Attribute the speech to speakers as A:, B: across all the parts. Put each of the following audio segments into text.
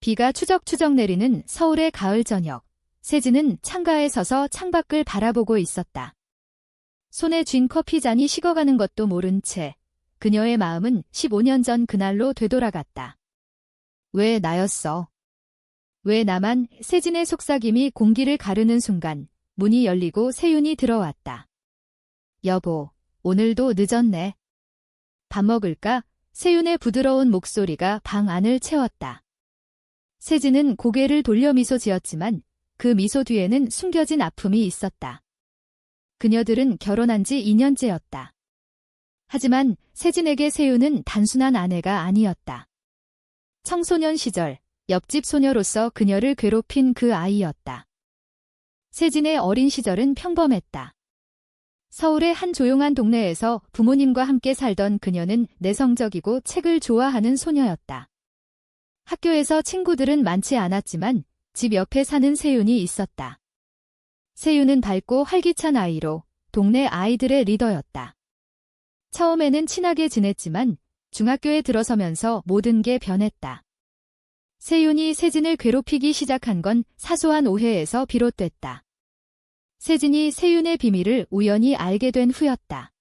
A: 비가 추적추적 내리는 서울의 가을 저녁. 세진은 창가에 서서 창밖을 바라보고 있었다. 손에 쥔 커피잔이 식어가는 것도 모른 채 그녀의 마음은 15년 전 그날로 되돌아갔다. 왜 나였어? 왜 나만? 세진의 속삭임이 공기를 가르는 순간 문이 열리고 세윤이 들어왔다. 여보, 오늘도 늦었네. 밥 먹을까? 세윤의 부드러운 목소리가 방 안을 채웠다. 세진은 고개를 돌려 미소 지었지만 그 미소 뒤에는 숨겨진 아픔이 있었다. 그녀들은 결혼한 지 2년째였다. 하지만 세진에게 세윤은 단순한 아내가 아니었다. 청소년 시절 옆집 소녀로서 그녀를 괴롭힌 그 아이였다. 세진의 어린 시절은 평범했다. 서울의 한 조용한 동네에서 부모님과 함께 살던 그녀는 내성적이고 책을 좋아하는 소녀였다. 학교에서 친구들은 많지 않았지만 집 옆에 사는 세윤이 있었다. 세윤은 밝고 활기찬 아이로 동네 아이들의 리더였다. 처음에는 친하게 지냈지만 중학교에 들어서면서 모든 게 변했다. 세윤이 세진을 괴롭히기 시작한 건 사소한 오해에서 비롯됐다. 세진이 세윤의 비밀을 우연히 알게 된 후였다.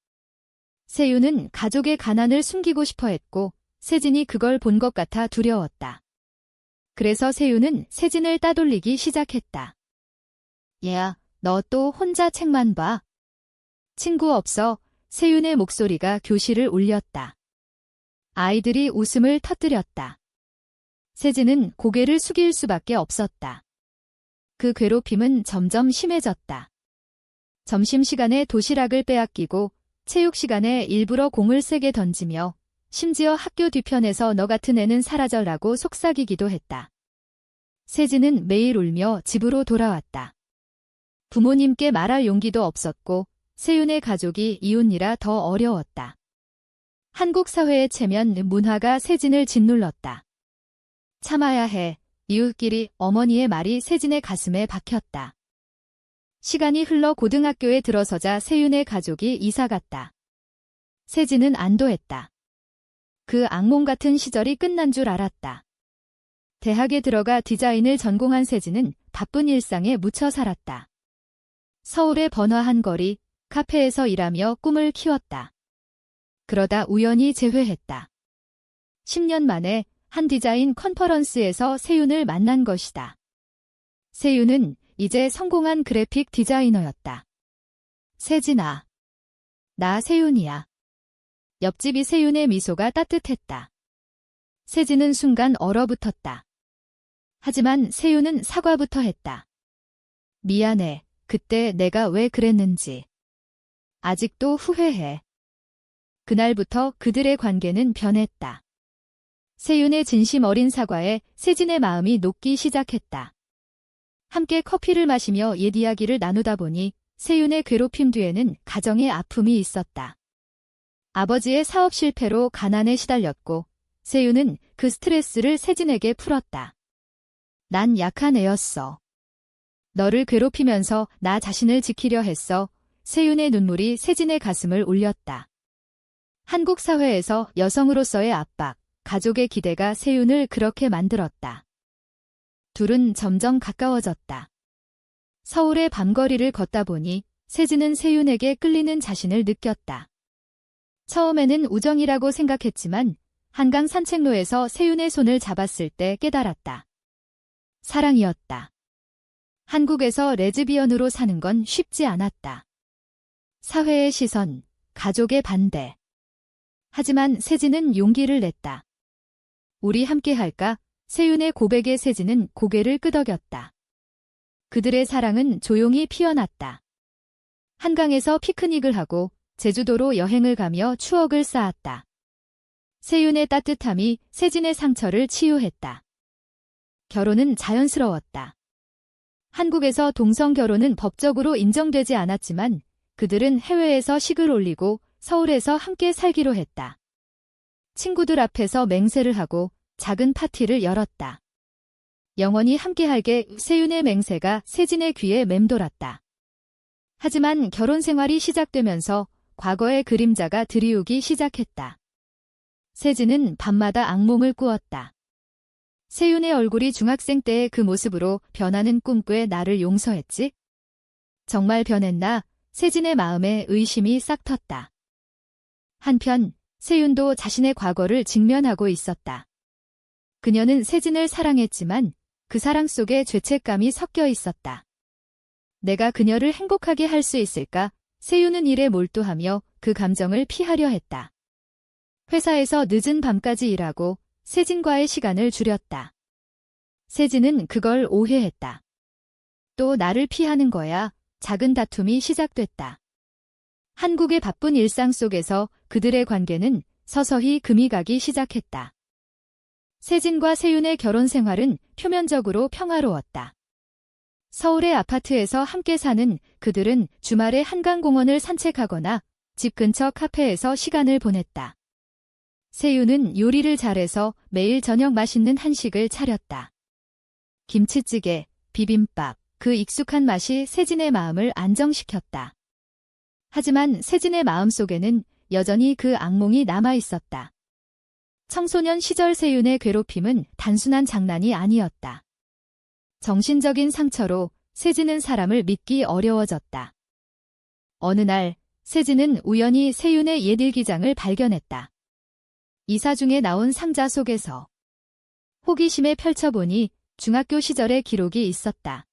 A: 세윤은 가족의 가난을 숨기고 싶어 했고 세진이 그걸 본 것 같아 두려웠다. 그래서 세윤은 세진을 따돌리기 시작했다. 얘야, 너 또 혼자 책만 봐. 친구 없어? 세윤의 목소리가 교실을 울렸다. 아이들이 웃음을 터뜨렸다. 세진은 고개를 숙일 수밖에 없었다. 그 괴롭힘은 점점 심해졌다. 점심시간에 도시락을 빼앗기고 체육시간에 일부러 공을 세게 던지며 심지어 학교 뒤편에서 너 같은 애는 사라져라고 속삭이기도 했다. 세진은 매일 울며 집으로 돌아왔다. 부모님께 말할 용기도 없었고 세윤의 가족이 이웃이라 더 어려웠다. 한국 사회의 체면 문화가 세진을 짓눌렀다. 참아야 해. 이웃끼리 어머니의 말이 세진의 가슴에 박혔다. 시간이 흘러 고등학교에 들어서자 세윤의 가족이 이사갔다. 세진은 안도했다. 그 악몽 같은 시절이 끝난 줄 알았다. 대학에 들어가 디자인을 전공한 세진은 바쁜 일상에 묻혀 살았다. 서울의 번화한 거리, 카페에서 일하며 꿈을 키웠다. 그러다 우연히 재회했다. 10년 만에 한 디자인 컨퍼런스에서 세윤을 만난 것이다. 세윤은 이제 성공한 그래픽 디자이너였다. 세진아. 나 세윤이야. 옆집이 세윤의 미소가 따뜻했다. 세진은 순간 얼어붙었다. 하지만 세윤은 사과부터 했다. 미안해. 그때 내가 왜 그랬는지. 아직도 후회해. 그날부터 그들의 관계는 변했다. 세윤의 진심 어린 사과에 세진의 마음이 녹기 시작했다. 함께 커피를 마시며 옛 이야기를 나누다 보니 세윤의 괴롭힘 뒤에는 가정의 아픔이 있었다. 아버지의 사업 실패로 가난에 시달렸고 세윤은 그 스트레스를 세진에게 풀었다. 난 약한 애였어. 너를 괴롭히면서 나 자신을 지키려 했어. 세윤의 눈물이 세진의 가슴을 울렸다. 한국 사회에서 여성으로서의 압박, 가족의 기대가 세윤을 그렇게 만들었다. 둘은 점점 가까워졌다. 서울의 밤거리를 걷다 보니 세진은 세윤에게 끌리는 자신을 느꼈다. 처음에는 우정이라고 생각했지만 한강 산책로에서 세윤의 손을 잡았을 때 깨달았다. 사랑이었다. 한국에서 레즈비언으로 사는 건 쉽지 않았다. 사회의 시선, 가족의 반대. 하지만 세진은 용기를 냈다. 우리 함께 할까? 세윤의 고백에 세진은 고개를 끄덕였다. 그들의 사랑은 조용히 피어났다. 한강에서 피크닉을 하고 제주도로 여행을 가며 추억을 쌓았다. 세윤의 따뜻함이 세진의 상처를 치유했다. 결혼은 자연스러웠다. 한국에서 동성 결혼은 법적으로 인정되지 않았지만 그들은 해외에서 식을 올리고 서울에서 함께 살기로 했다. 친구들 앞에서 맹세를 하고 작은 파티를 열었다. 영원히 함께할게. 세윤의 맹세가 세진의 귀에 맴돌았다. 하지만 결혼 생활이 시작되면서 과거의 그림자가 드리우기 시작했다. 세진은 밤마다 악몽을 꾸었다. 세윤의 얼굴이 중학생 때의 그 모습으로 변하는 꿈꾸에 나를 용서했지? 정말 변했나? 세진의 마음에 의심이 싹 텄다. 한편 세윤도 자신의 과거를 직면하고 있었다. 그녀는 세진을 사랑했지만 그 사랑 속에 죄책감이 섞여 있었다. 내가 그녀를 행복하게 할 수 있을까? 세윤은 일에 몰두하며 그 감정을 피하려 했다. 회사에서 늦은 밤까지 일하고 세진과의 시간을 줄였다. 세진은 그걸 오해했다. 또 나를 피하는 거야. 작은 다툼이 시작됐다. 한국의 바쁜 일상 속에서 그들의 관계는 서서히 금이 가기 시작했다. 세진과 세윤의 결혼 생활은 표면적으로 평화로웠다. 서울의 아파트에서 함께 사는 그들은 주말에 한강공원을 산책하거나 집 근처 카페에서 시간을 보냈다. 세윤은 요리를 잘해서 매일 저녁 맛있는 한식을 차렸다. 김치찌개, 비빔밥, 그 익숙한 맛이 세진의 마음을 안정시켰다. 하지만 세진의 마음속에는 여전히 그 악몽이 남아있었다. 청소년 시절 세윤의 괴롭힘은 단순한 장난이 아니었다. 정신적인 상처로 세진은 사람을 믿기 어려워졌다. 어느 날 세진은 우연히 세윤의 옛 일기장을 발견했다. 이사 중에 나온 상자 속에서 호기심에 펼쳐보니 중학교 시절의 기록이 있었다.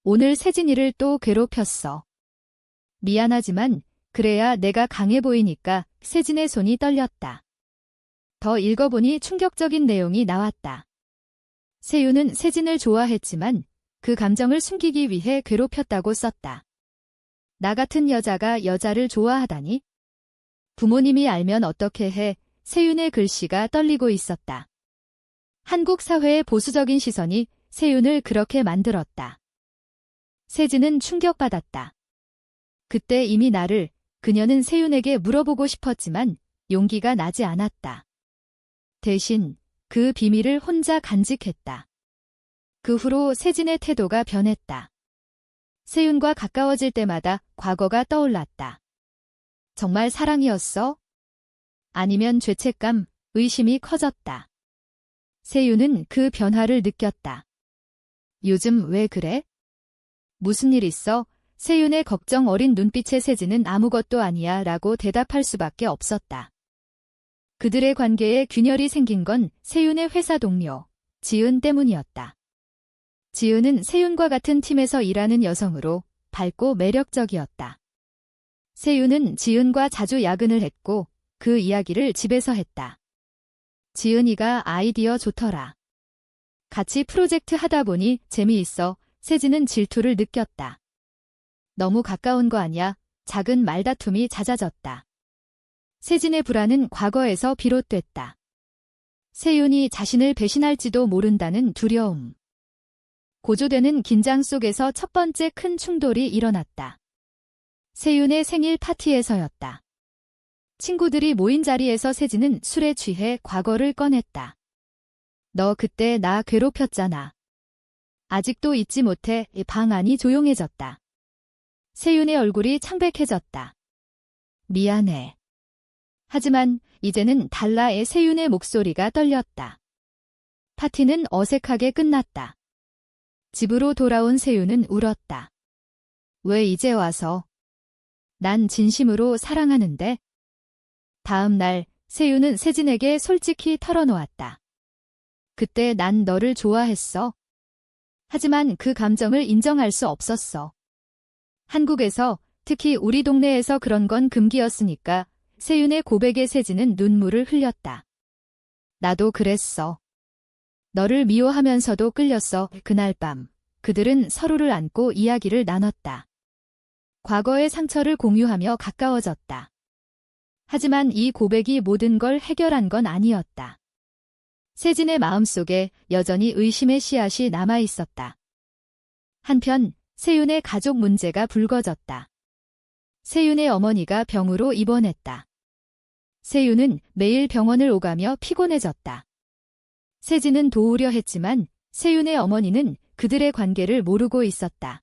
A: 오늘 세진이를 또 괴롭혔어. 미안하지만 그래야 내가 강해 보이니까. 세진의 손이 떨렸다. 더 읽어보니 충격적인 내용이 나왔다. 세윤은 세진을 좋아했지만 그 감정을 숨기기 위해 괴롭혔다고 썼다. 나 같은 여자가 여자를 좋아하다니? 부모님이 알면 어떻게 해? 세윤의 글씨가 떨리고 있었다. 한국 사회의 보수적인 시선이 세윤을 그렇게 만들었다. 세진은 충격받았다. 그때 이미 그녀는 세윤에게 물어보고 싶었지만 용기가 나지 않았다. 대신 그 비밀을 혼자 간직했다. 그 후로 세진의 태도가 변했다. 세윤과 가까워질 때마다 과거가 떠올랐다. 정말 사랑이었어? 아니면 죄책감, 의심이 커졌다. 세윤은 그 변화를 느꼈다. 요즘 왜 그래? 무슨 일 있어? 세윤의 걱정 어린 눈빛에 세진은 아무것도 아니야 라고 대답할 수밖에 없었다. 그들의 관계에 균열이 생긴 건 세윤의 회사 동료, 지은 때문이었다. 지은은 세윤과 같은 팀에서 일하는 여성으로 밝고 매력적이었다. 세윤은 지은과 자주 야근을 했고 그 이야기를 집에서 했다. 지은이가 아이디어 좋더라. 같이 프로젝트 하다 보니 재미있어. 세진은 질투를 느꼈다. 너무 가까운 거 아냐? 작은 말다툼이 잦아졌다. 세진의 불안은 과거에서 비롯됐다. 세윤이 자신을 배신할지도 모른다는 두려움. 고조되는 긴장 속에서 첫 번째 큰 충돌이 일어났다. 세윤의 생일 파티에서였다. 친구들이 모인 자리에서 세진은 술에 취해 과거를 꺼냈다. 너 그때 나 괴롭혔잖아. 아직도 잊지 못해. 방 안이 조용해졌다. 세윤의 얼굴이 창백해졌다. 미안해. 하지만 이제는 달라의 세윤의 목소리가 떨렸다. 파티는 어색하게 끝났다. 집으로 돌아온 세윤은 울었다. 왜 이제 와서? 난 진심으로 사랑하는데? 다음 날 세윤은 세진에게 솔직히 털어놓았다. 그때 난 너를 좋아했어. 하지만 그 감정을 인정할 수 없었어. 한국에서, 특히 우리 동네에서 그런 건 금기였으니까. 세윤의 고백에 세진은 눈물을 흘렸다. 나도 그랬어. 너를 미워하면서도 끌렸어. 그날 밤 그들은 서로를 안고 이야기를 나눴다. 과거의 상처를 공유하며 가까워졌다. 하지만 이 고백이 모든 걸 해결한 건 아니었다. 세진의 마음속에 여전히 의심의 씨앗이 남아있었다. 한편 세윤의 가족 문제가 불거졌다. 세윤의 어머니가 병으로 입원했다. 세윤은 매일 병원을 오가며 피곤해졌다. 세진은 도우려 했지만 세윤의 어머니는 그들의 관계를 모르고 있었다.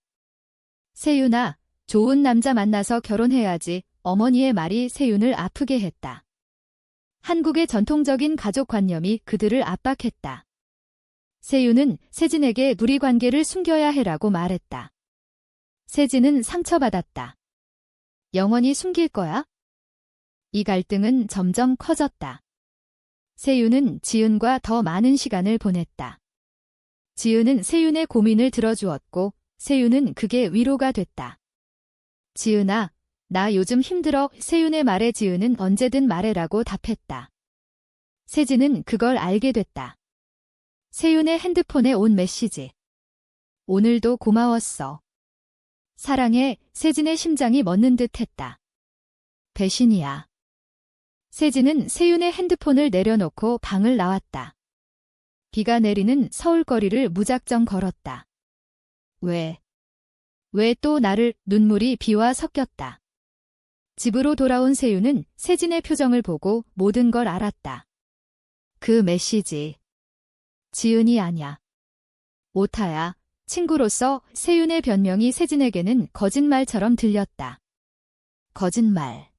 A: 세윤아, 좋은 남자 만나서 결혼해야지. 어머니의 말이 세윤을 아프게 했다. 한국의 전통적인 가족관념이 그들을 압박했다. 세윤은 세진에게 우리 관계를 숨겨야 해라고 말했다. 세진은 상처받았다. 영원히 숨길 거야? 이 갈등은 점점 커졌다. 세윤은 지은과 더 많은 시간을 보냈다. 지은은 세윤의 고민을 들어주었고 세윤은 그게 위로가 됐다. 지은아, 나 요즘 힘들어. 세윤의 말에 지은은 언제든 말해라고 답했다. 세진은 그걸 알게 됐다. 세윤의 핸드폰에 온 메시지. 오늘도 고마웠어. 사랑해. 세진의 심장이 멎는 듯 했다. 배신이야. 세진은 세윤의 핸드폰을 내려놓고 방을 나왔다. 비가 내리는 서울거리를 무작정 걸었다. 왜 또 나를? 눈물이 비와 섞였다. 집으로 돌아온 세윤은 세진의 표정을 보고 모든 걸 알았다. 그 메시지. 지은이 아냐. 오타야. 친구로서 세윤의 변명이 세진에게는 거짓말처럼 들렸다. 거짓말.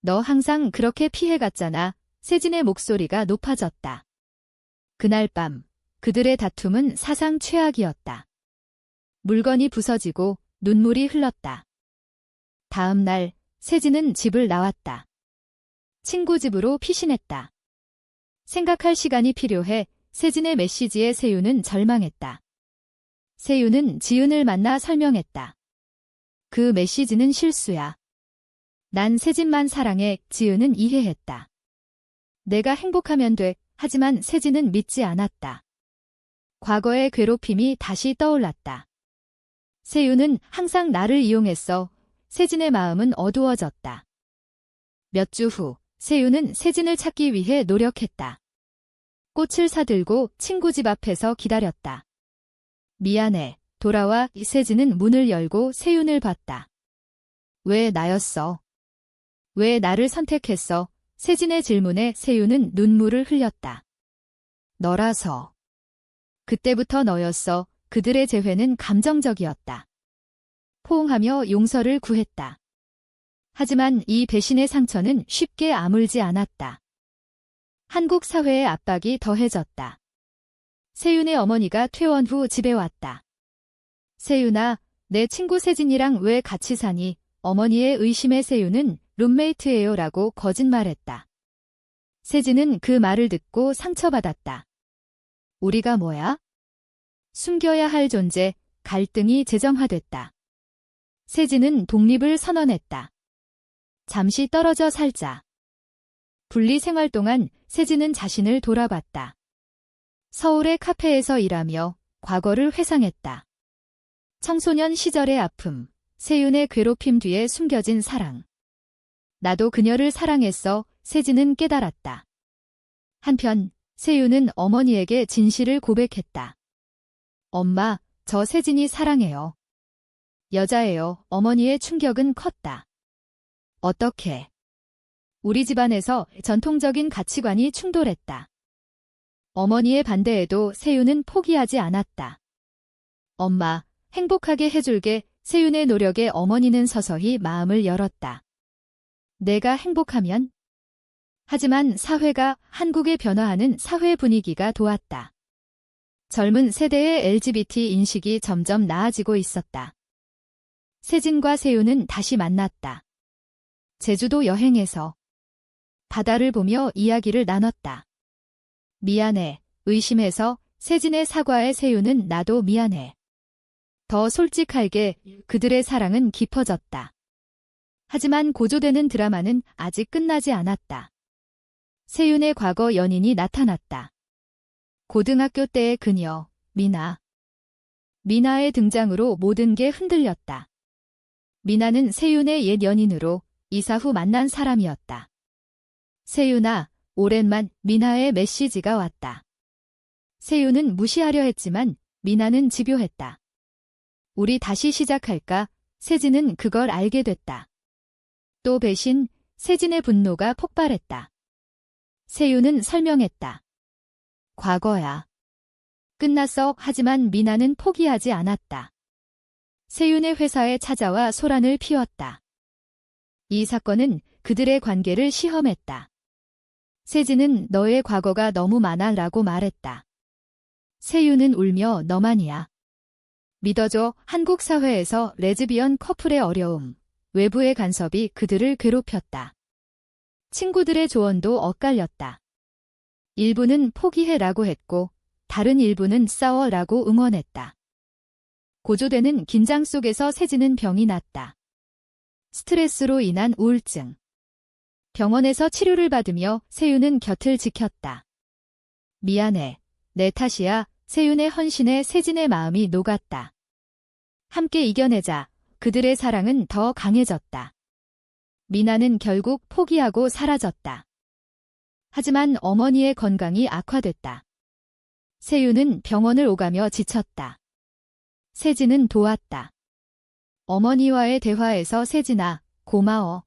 A: 너 항상 그렇게 피해갔잖아. 세진의 목소리가 높아졌다. 그날 밤 그들의 다툼은 사상 최악이었다. 물건이 부서지고 눈물이 흘렀다. 다음 날 세진은 집을 나왔다. 친구 집으로 피신했다. 생각할 시간이 필요해. 세진의 메시지에 세윤은 절망했다. 세윤은 지은을 만나 설명했다. 그 메시지는 실수야. 난 세진만 사랑해. 지은은 이해했다. 내가 행복하면 돼. 하지만 세진은 믿지 않았다. 과거의 괴롭힘이 다시 떠올랐다. 세윤은 항상 나를 이용했어. 세진의 마음은 어두워졌다. 몇 주 후, 세윤은 세진을 찾기 위해 노력했다. 꽃을 사들고 친구 집 앞에서 기다렸다. 미안해. 돌아와. 세진은 문을 열고 세윤을 봤다. 왜 나였어? 왜 나를 선택했어? 세진의 질문에 세윤은 눈물을 흘렸다. 너라서. 그때부터 너였어. 그들의 재회는 감정적이었다. 포옹하며 용서를 구했다. 하지만 이 배신의 상처는 쉽게 아물지 않았다. 한국 사회의 압박이 더해졌다. 세윤의 어머니가 퇴원 후 집에 왔다. 세윤아, 내 친구 세진이랑 왜 같이 사니? 어머니의 의심에 세윤은 룸메이트예요 라고 거짓말했다. 세진은 그 말을 듣고 상처받았다. 우리가 뭐야? 숨겨야 할 존재, 갈등이 재정화됐다. 세진은 독립을 선언했다. 잠시 떨어져 살자. 분리 생활 동안 세진은 자신을 돌아봤다. 서울의 카페에서 일하며 과거를 회상했다. 청소년 시절의 아픔, 세윤의 괴롭힘 뒤에 숨겨진 사랑. 나도 그녀를 사랑했어. 세진은 깨달았다. 한편 세윤은 어머니에게 진실을 고백했다. 엄마, 저 세진이 사랑해요. 여자예요. 어머니의 충격은 컸다. 어떻게? 우리 집안에서 전통적인 가치관이 충돌했다. 어머니의 반대에도 세윤은 포기하지 않았다. 엄마, 행복하게 해줄게. 세윤의 노력에 어머니는 서서히 마음을 열었다. 내가 행복하면? 하지만 사회가 한국에 변화하는 사회 분위기가 도왔다. 젊은 세대의 LGBT 인식이 점점 나아지고 있었다. 세진과 세윤은 다시 만났다. 제주도 여행에서 바다를 보며 이야기를 나눴다. 미안해. 의심해서 세진의 사과에 세윤은 나도 미안해. 더 솔직하게 그들의 사랑은 깊어졌다. 하지만 고조되는 드라마는 아직 끝나지 않았다. 세윤의 과거 연인이 나타났다. 고등학교 때의 그녀, 미나. 미나의 등장으로 모든 게 흔들렸다. 미나는 세윤의 옛 연인으로 이사 후 만난 사람이었다. 세윤아, 오랜만. 미나의 메시지가 왔다. 세윤은 무시하려 했지만 미나는 집요했다. 우리 다시 시작할까? 세진은 그걸 알게 됐다. 또 배신, 세진의 분노가 폭발했다. 세윤은 설명했다. 과거야. 끝났어. 하지만 미나는 포기하지 않았다. 세윤의 회사에 찾아와 소란을 피웠다. 이 사건은 그들의 관계를 시험했다. 세진은 너의 과거가 너무 많아 라고 말했다. 세윤은 울며 너만이야. 믿어줘. 한국 사회에서 레즈비언 커플의 어려움, 외부의 간섭이 그들을 괴롭혔다. 친구들의 조언도 엇갈렸다. 일부는 포기해라고 했고 다른 일부는 싸워라고 응원했다. 고조되는 긴장 속에서 세진은 병이 났다. 스트레스로 인한 우울증. 병원에서 치료를 받으며 세윤은 곁을 지켰다. 미안해. 내 탓이야. 세윤의 헌신에 세진의 마음이 녹았다. 함께 이겨내자. 그들의 사랑은 더 강해졌다. 미나는 결국 포기하고 사라졌다. 하지만 어머니의 건강이 악화됐다. 세윤은 병원을 오가며 지쳤다. 세진은 도왔다. 어머니와의 대화에서 세진아, 고마워.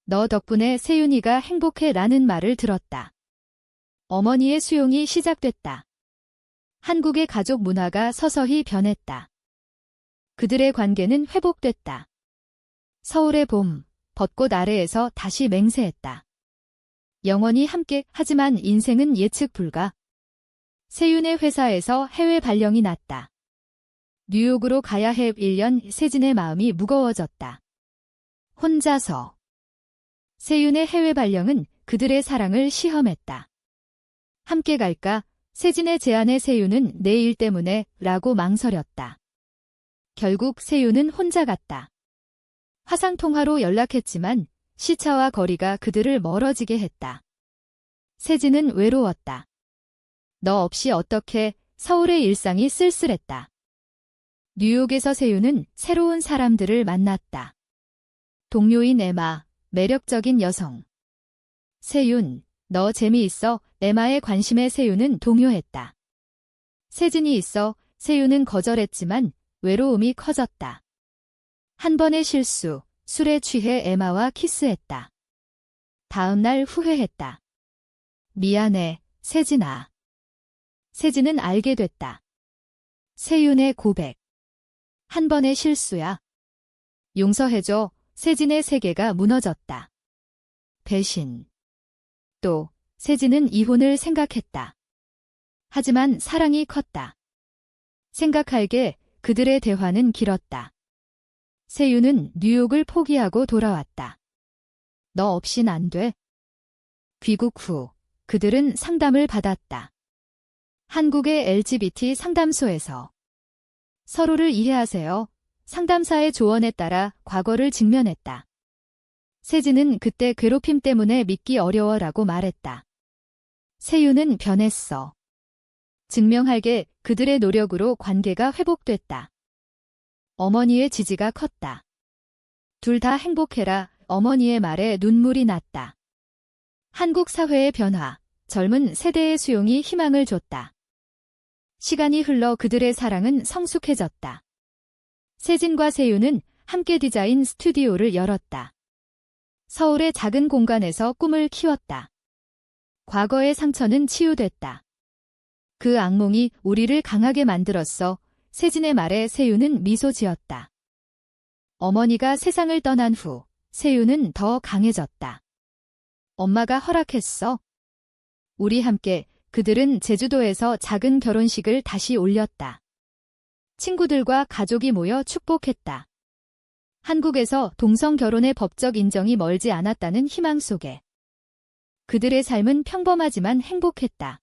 A: 너 덕분에 세윤이가 행복해 라는 말을 들었다. 어머니의 수용이 시작됐다. 한국의 가족 문화가 서서히 변했다. 그들의 관계는 회복됐다. 서울의 봄, 벚꽃 아래에서 다시 맹세했다. 영원히 함께. 하지만 인생은 예측 불가. 세윤의 회사에서 해외 발령이 났다. 뉴욕으로 가야 해. 1년. 세진의 마음이 무거워졌다. 혼자서. 세윤의 해외 발령은 그들의 사랑을 시험했다. 함께 갈까? 세진의 제안에 세윤은 내 일 때문에 라고 망설였다. 결국 세윤은 혼자 갔다. 화상통화로 연락했지만 시차와 거리가 그들을 멀어지게 했다. 세진은 외로웠다. 너 없이 어떻게. 서울의 일상이 쓸쓸했다. 뉴욕에서 세윤은 새로운 사람들을 만났다. 동료인 에마, 매력적인 여성. 세윤, 너 재미있어. 에마의 관심에 세윤은 동요했다. 세진이 있어. 세윤은 거절했지만 외로움이 커졌다. 한 번의 실수, 술에 취해 에마와 키스했다. 다음 날 후회했다. 미안해, 세진아. 세진은 알게 됐다. 세윤의 고백. 한 번의 실수야. 용서해줘. 세진의 세계가 무너졌다. 배신. 또 세진은 이혼을 생각했다. 하지만 사랑이 컸다. 생각할게. 그들의 대화는 길었다. 세윤은 뉴욕을 포기하고 돌아왔다. 너 없인 안 돼. 귀국 후 그들은 상담을 받았다. 한국의 LGBT 상담소에서 서로를 이해하세요. 상담사의 조언에 따라 과거를 직면했다. 세진은 그때 괴롭힘 때문에 믿기 어려워라고 말했다. 세윤은 변했어. 증명할게. 그들의 노력으로 관계가 회복됐다. 어머니의 지지가 컸다. 둘 다 행복해라. 어머니의 말에 눈물이 났다. 한국 사회의 변화, 젊은 세대의 수용이 희망을 줬다. 시간이 흘러 그들의 사랑은 성숙해졌다. 세진과 세윤은 함께 디자인 스튜디오를 열었다. 서울의 작은 공간에서 꿈을 키웠다. 과거의 상처는 치유됐다. 그 악몽이 우리를 강하게 만들었어. 세진의 말에 세윤은 미소 지었다. 어머니가 세상을 떠난 후 세윤은 더 강해졌다. 엄마가 허락했어. 우리 함께. 그들은 제주도에서 작은 결혼식을 다시 올렸다. 친구들과 가족이 모여 축복했다. 한국에서 동성 결혼의 법적 인정이 멀지 않았다는 희망 속에 그들의 삶은 평범하지만 행복했다.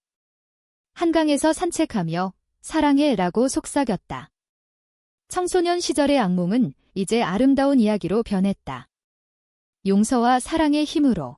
A: 한강에서 산책하며 사랑해 라고 속삭였다. 청소년 시절의 악몽은 이제 아름다운 이야기로 변했다. 용서와 사랑의 힘으로.